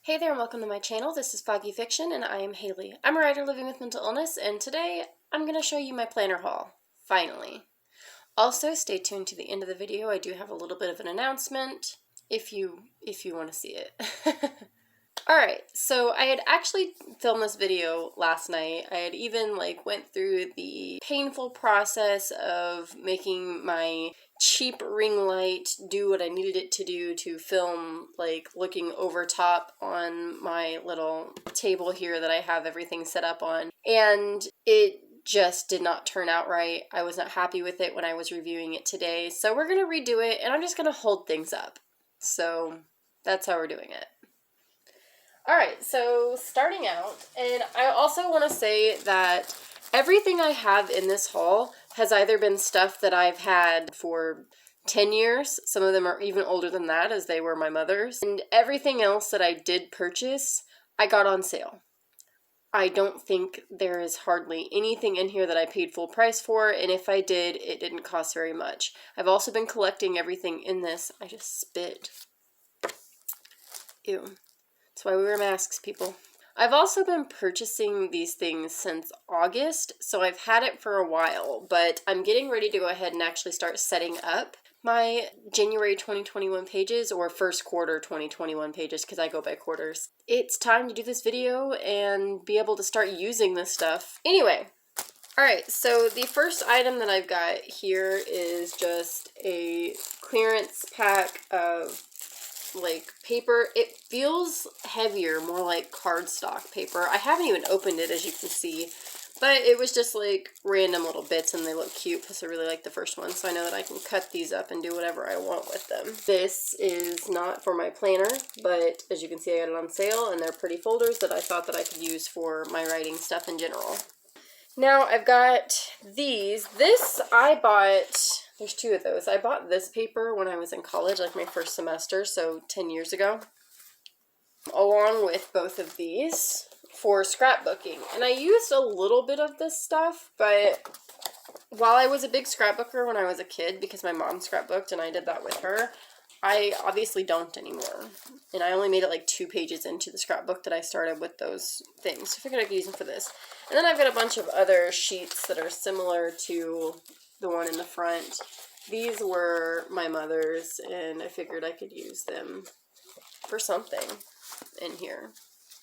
Hey there and welcome to my channel. This is Foggy Fiction and I am Haley. I'm a writer living with mental illness and today I'm going to show you my planner haul. Finally. Also, stay tuned to the end of the video. I do have a little bit of an announcement if you want to see it. Alright, so I had actually filmed this video last night. I had even went through the painful process of making my cheap ring light do what I needed it to do to film looking over top on my little table here that I have everything set up on. And it just did not turn out right. I was not happy with it when I was reviewing it today. So we're going to redo it and I'm just going to hold things up. So that's how we're doing it. Alright, so starting out, and I also want to say that everything I have in this haul has either been stuff that I've had for 10 years, some of them are even older than that as they were my mother's, and everything else that I did purchase, I got on sale. I don't think there is hardly anything in here that I paid full price for, and if I did, it didn't cost very much. I've also been collecting everything in this. I just spit. Ew. That's why we wear masks, people. I've also been purchasing these things since August, so I've had it for a while, but I'm getting ready to go ahead and actually start setting up my January 2021 pages or first quarter 2021 pages because I go by quarters. It's time to do this video and be able to start using this stuff. Anyway, alright, so the first item that I've got here is just a clearance pack of paper. It feels heavier, more like cardstock paper. I haven't even opened it, as you can see, but it was just random little bits and they look cute because I really like the first one, so I know that I can cut these up and do whatever I want with them. This is not for my planner, but as you can see I got it on sale and they're pretty folders that I thought that I could use for my writing stuff in general. Now I've got these. This I bought, there's two of those. I bought this paper when I was in college, my first semester, so 10 years ago, along with both of these for scrapbooking. And I used a little bit of this stuff, but while I was a big scrapbooker when I was a kid, because my mom scrapbooked and I did that with her, I obviously don't anymore. And I only made it 2 pages into the scrapbook that I started with those things. So I figured I could use them for this. And then I've got a bunch of other sheets that are similar to the one in the front. These were my mother's and I figured I could use them for something in here.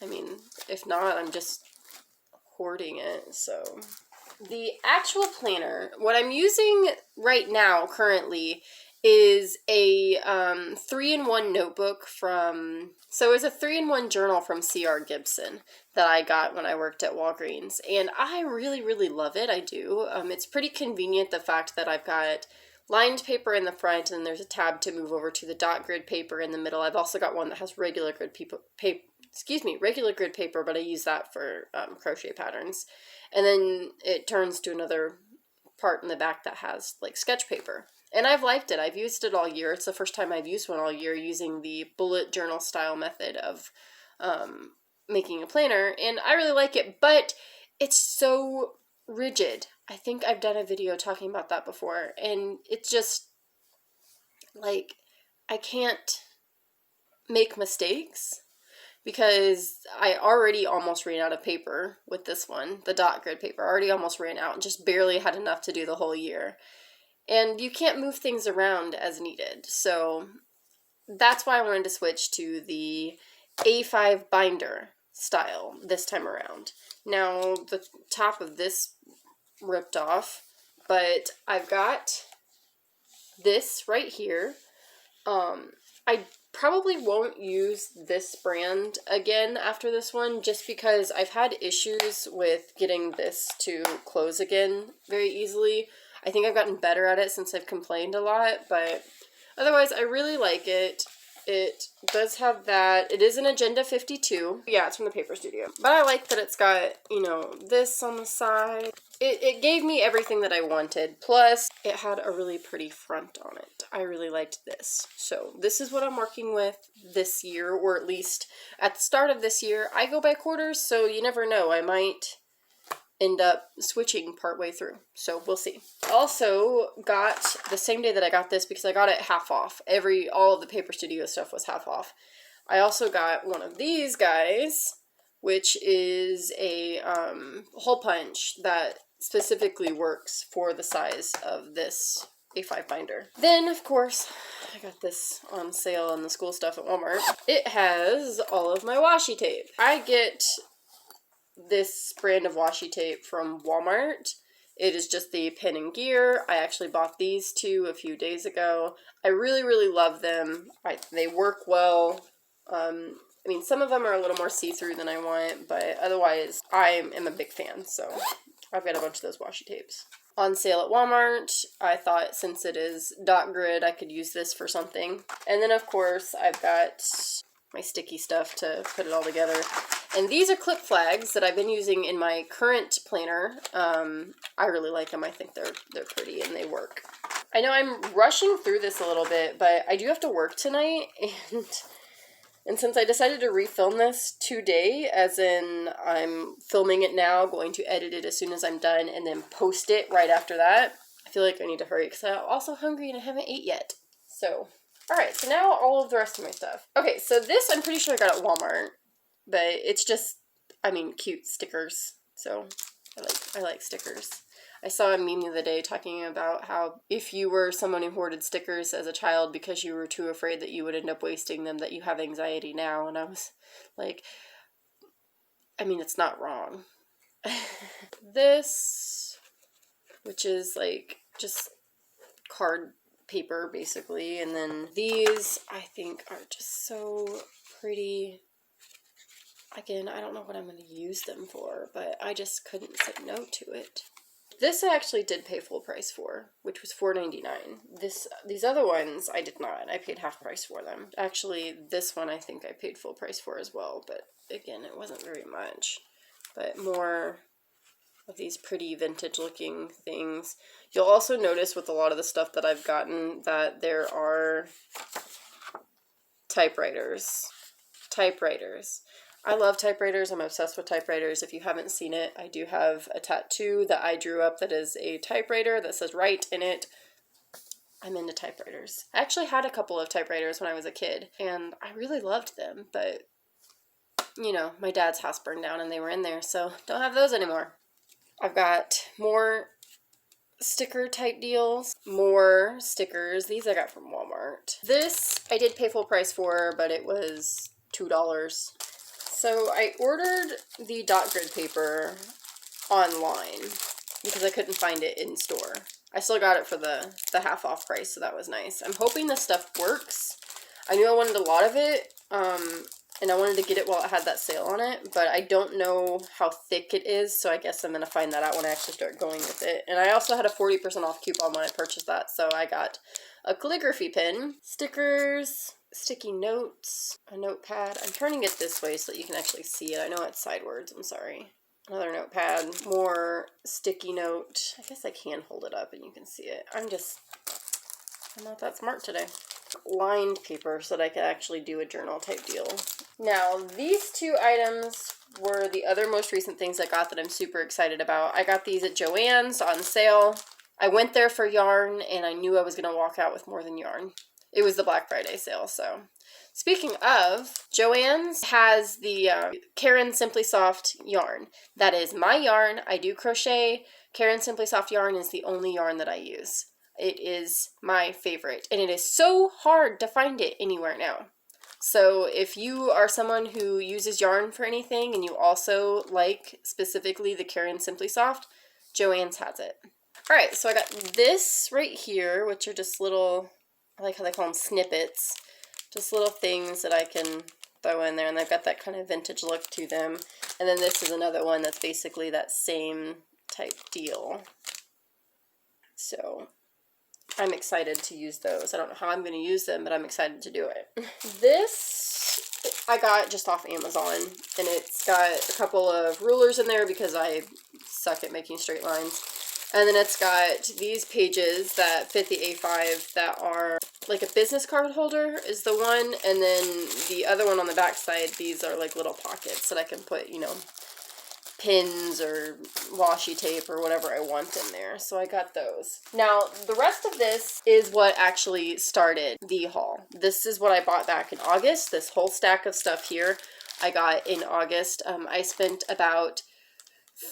I mean, if not, I'm just hoarding it, so. The actual planner, what I'm using right now currently is a 3-in-1 notebook from, so it's a 3-in-1 journal from C.R. Gibson that I got when I worked at Walgreens, and I really, really love it. I do. It's pretty convenient, the fact that I've got lined paper in the front and there's a tab to move over to the dot grid paper in the middle. I've also got one that has regular grid paper, but I use that for crochet patterns. And then it turns to another part in the back that has sketch paper. And I've liked it. I've used it all year. It's the first time I've used one all year using the bullet journal style method of making a planner. And I really like it, but it's so rigid. I think I've done a video talking about that before. And it's just, I can't make mistakes because I already almost ran out of paper with this one. The dot grid paper already almost ran out and just barely had enough to do the whole year. And you can't move things around as needed. So that's why I wanted to switch to the A5 binder style this time around. Now, the top of this ripped off, but I've got this right here. I probably won't use this brand again after this one just because I've had issues with getting this to close again very easily. I think I've gotten better at it since I've complained a lot, but otherwise I really like it. It does have that. It is an Agenda 52. Yeah, it's from the Paper Studio. But I like that it's got, this on the side. It gave me everything that I wanted. Plus, it had a really pretty front on it. I really liked this. So this is what I'm working with this year, or at least at the start of this year. I go by quarters, so you never know. I might end up switching partway through. So we'll see. Also got the same day that I got this because I got it half off. All of the Paper Studio stuff was half off. I also got one of these guys, which is a hole punch that specifically works for the size of this A5 binder. Then, of course, I got this on sale in the school stuff at Walmart. It has all of my washi tape. I get this brand of washi tape from Walmart. It is just the Pen and Gear. I actually bought these two a few days ago. I really, really love them. They work well. I mean, some of them are a little more see-through than I want, but otherwise, I am a big fan, so I've got a bunch of those washi tapes. On sale at Walmart, I thought since it is dot grid, I could use this for something. And then, of course, I've got my sticky stuff to put it all together. And these are clip flags that I've been using in my current planner. I really like them. I think they're pretty and they work. I know I'm rushing through this a little bit, but I do have to work tonight, and since I decided to refilm this today, as in I'm filming it now, going to edit it as soon as I'm done, and then post it right after that, I feel like I need to hurry because I'm also hungry and I haven't ate yet. So, alright, so now all of the rest of my stuff. Okay, so this I'm pretty sure I got at Walmart, but it's just, I mean, cute stickers. So, I like stickers. I saw a meme the other day talking about how if you were someone who hoarded stickers as a child because you were too afraid that you would end up wasting them, that you have anxiety now. And I was like, I mean, it's not wrong. This, which is like just card paper basically. And then these I think are just so pretty. Again, I don't know what I'm going to use them for, but I just couldn't say no to it. This I actually did pay full price for, which was $4.99. These other ones I did not. I paid half price for them. Actually, this one I think I paid full price for as well, but again, it wasn't very much. But more of these pretty vintage looking things. You'll also notice with a lot of the stuff that I've gotten that there are typewriters. I love typewriters. I'm obsessed with typewriters. If you haven't seen it, I do have a tattoo that I drew up that is a typewriter that says "write" in it. I'm into typewriters. I actually had a couple of typewriters when I was a kid, and I really loved them, but, you know, my dad's house burned down and they were in there, so don't have those anymore. I've got more sticker type deals, more stickers. These I got from Walmart. This I did pay full price for, but it was $2. So I ordered the dot grid paper online because I couldn't find it in store. I still got it for the half off price, so that was nice. I'm hoping this stuff works. I knew I wanted a lot of it, and I wanted to get it while it had that sale on it, but I don't know how thick it is, so I guess I'm going to find that out when I actually start going with it. And I also had a 40% off coupon when I purchased that, so I got a calligraphy pen, stickers, sticky notes, a notepad. I'm turning it this way so that you can actually see it. I know it's sideways, I'm sorry. Another notepad, more sticky note. I guess I can hold it up and you can see it. I'm not that smart today. Lined paper so that I could actually do a journal type deal. Now, these two items were the other most recent things I got that I'm super excited about. I got these at Joann's on sale. I went there for yarn and I knew I was going to walk out with more than yarn. It was the Black Friday sale, so. Speaking of, Joann's has the Caron Simply Soft yarn. That is my yarn. I do crochet. Caron Simply Soft yarn is the only yarn that I use. It is my favorite, and it is so hard to find it anywhere now. So if you are someone who uses yarn for anything and you also like specifically the Caron Simply Soft, Joann's has it. Alright, so I got this right here, which are just little, I like how they call them snippets. Just little things that I can throw in there, and they've got that kind of vintage look to them. And then this is another one that's basically that same type deal. So I'm excited to use those. I don't know how I'm going to use them, but I'm excited to do it. This I got just off Amazon, and it's got a couple of rulers in there because I suck at making straight lines. And then it's got these pages that fit the A5 that are like a business card holder is the one. And then the other one on the back side, these are like little pockets that I can put, you know, pins or washi tape or whatever I want in there. So I got those. Now, the rest of this is what actually started the haul. This is what I bought back in August. This whole stack of stuff here I got in August. I spent about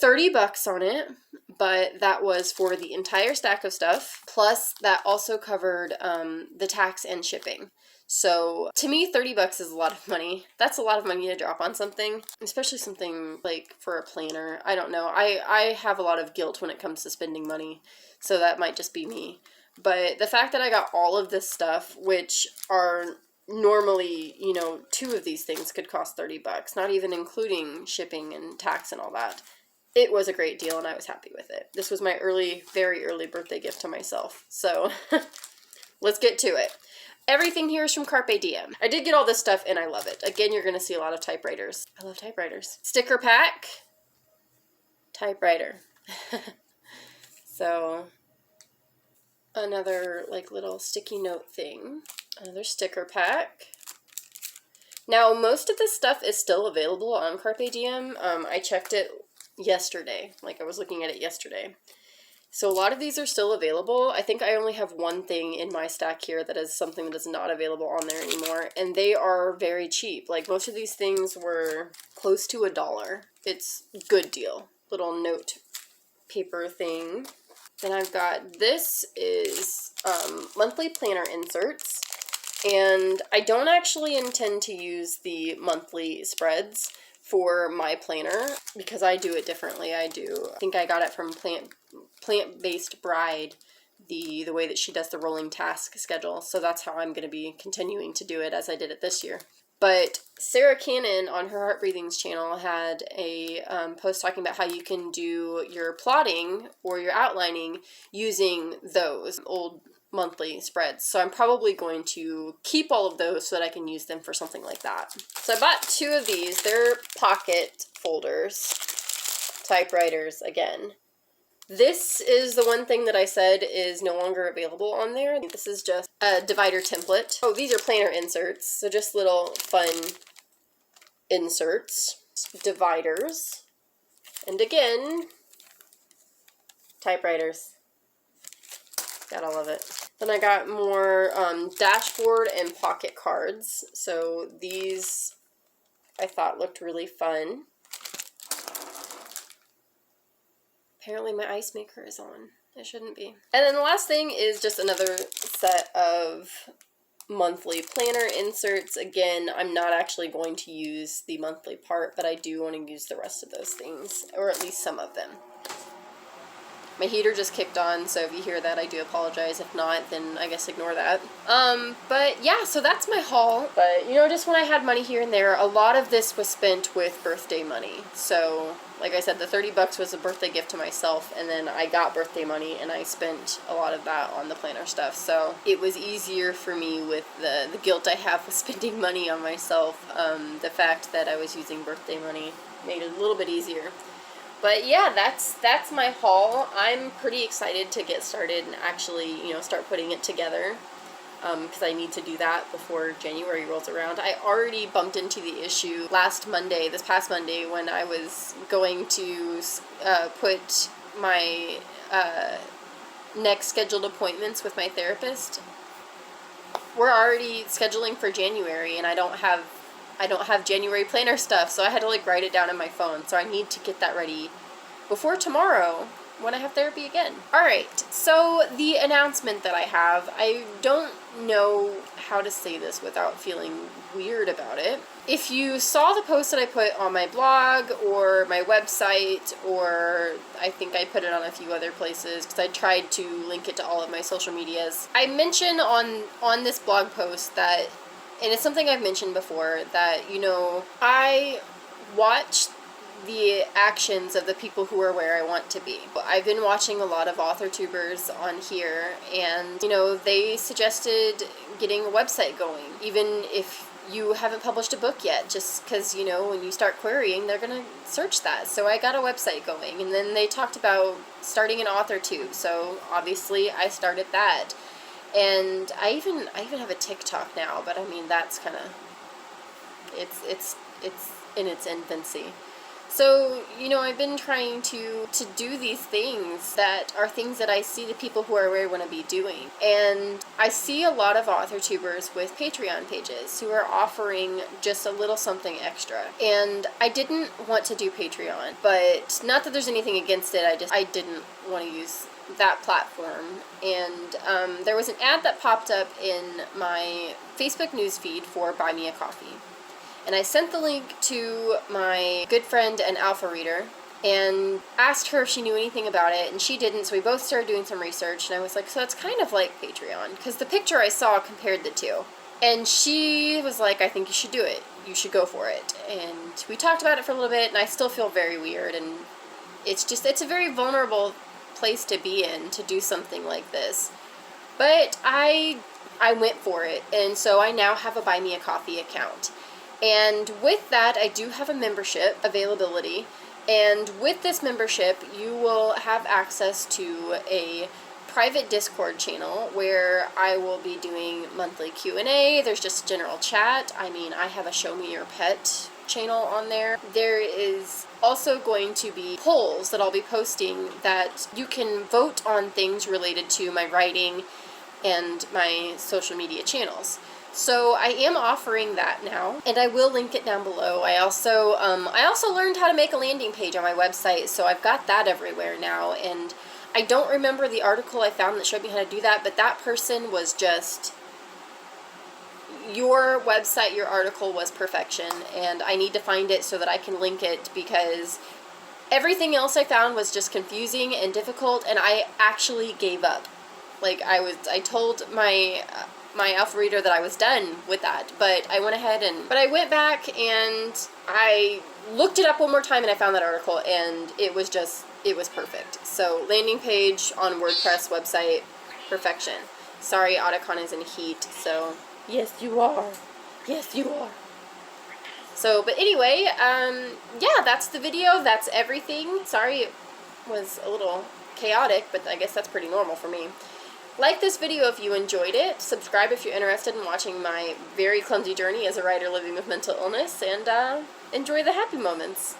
$30 on it, but that was for the entire stack of stuff. Plus, that also covered the tax and shipping. So to me, $30 is a lot of money. That's a lot of money to drop on something, especially something like for a planner. I don't know. I have a lot of guilt when it comes to spending money, so that might just be me. But the fact that I got all of this stuff, which are normally, you know, 2 of these things could cost $30, not even including shipping and tax and all that. It was a great deal and I was happy with it. This was my very early birthday gift to myself. So let's get to it. Everything here is from Carpe Diem. I did get all this stuff and I love it. Again, you're going to see a lot of typewriters. I love typewriters. Sticker pack. Typewriter. So another like little sticky note thing. Another sticker pack. Now, most of this stuff is still available on Carpe Diem. I checked it yesterday. Like, I was looking at it yesterday. So a lot of these are still available. I think I only have one thing in my stack here that is something that is not available on there anymore. And they are very cheap. Like, most of these things were close to $1. It's a good deal. Little note paper thing. Then I've got, this is monthly planner inserts. And I don't actually intend to use the monthly spreads for my planner because I do it differently. I think I got it from Plant-Based Bride, the way that she does the rolling task schedule. So that's how I'm going to be continuing to do it as I did it this year. But Sarah Cannon on her Heart Breathings channel had a post talking about how you can do your plotting or your outlining using those old monthly spreads. So I'm probably going to keep all of those so that I can use them for something like that. So I bought 2 of these. They're pocket folders, typewriters again. This is the one thing that I said is no longer available on there. This is just a divider template. Oh, these are planner inserts. So just little fun inserts, dividers, and again, typewriters. Gotta love it. Then I got more dashboard and pocket cards. So these I thought looked really fun. Apparently my ice maker is on. It shouldn't be. And then the last thing is just another set of monthly planner inserts. Again, I'm not actually going to use the monthly part, but I do want to use the rest of those things, or at least some of them. My heater just kicked on, so if you hear that, I do apologize. If not, then I guess ignore that. But yeah, so that's my haul. But, you know, just when I had money here and there, a lot of this was spent with birthday money. So, like I said, the $30 was a birthday gift to myself, and then I got birthday money, and I spent a lot of that on the planner stuff. So it was easier for me with the guilt I have with spending money on myself. The fact that I was using birthday money made it a little bit easier. But yeah, that's my haul. I'm pretty excited to get started and actually, you know, start putting it together, because I need to do that before January rolls around. I already bumped into the issue this past Monday, when I was going to put my next scheduled appointments with my therapist. We're already scheduling for January, and I don't have January planner stuff, so I had to like write it down on my phone. So I need to get that ready before tomorrow when I have therapy again. Alright, so the announcement that I don't know how to say this without feeling weird about it. If you saw the post that I put on my blog or my website, or I think I put it on a few other places because I tried to link it to all of my social medias, I mentioned on this blog post that, and it's something I've mentioned before, that, you know, I watch the actions of the people who are where I want to be. I've been watching a lot of author tubers on here, and, you know, they suggested getting a website going, even if you haven't published a book yet, just because, you know, when you start querying, they're going to search that. So I got a website going, and then they talked about starting an author tube, so obviously I started that. And I even have a TikTok now, but I mean, that's kind of, it's in its infancy. So, you know, I've been trying to do these things that are things that I see the people who are where I want to be doing. And I see a lot of author tubers with Patreon pages who are offering just a little something extra. And I didn't want to do Patreon, but not that there's anything against it, I didn't want to use that platform. And there was an ad that popped up in my Facebook newsfeed for Buy Me a Coffee. And I sent the link to my good friend and alpha reader and asked her if she knew anything about it, and she didn't, so we both started doing some research, and I was like, so it's kind of like Patreon, because the picture I saw compared the two. And she was like, I think you should do it. You should go for it. And we talked about it for a little bit, and I still feel very weird, and it's a very vulnerable place to be in, to do something like this. But I went for it, and so I now have a Buy Me a Coffee account. And with that, I do have a membership availability, and with this membership, you will have access to a private Discord channel where I will be doing monthly Q&A. There's just general chat. I mean, I have a Show Me Your Pet channel on there. There is also going to be polls that I'll be posting that you can vote on things related to my writing and my social media channels. So I am offering that now, and I will link it down below. I also learned how to make a landing page on my website, so I've got that everywhere now. And I don't remember the article I found that showed me how to do that, but that person was just, your website, your article was perfection, and I need to find it so that I can link it, because everything else I found was just confusing and difficult, and I actually gave up. Like, I told my alpha reader that I was done with that, but I went ahead but I went back and I looked it up one more time, and I found that article, and it was perfect. So, landing page on WordPress website, perfection. Sorry, Otacon is in heat, so yes, you are. Yes, you are. So, but anyway, yeah, that's the video. That's everything. Sorry it was a little chaotic, but I guess that's pretty normal for me. Like this video if you enjoyed it. Subscribe if you're interested in watching my very clumsy journey as a writer living with mental illness, and enjoy the happy moments.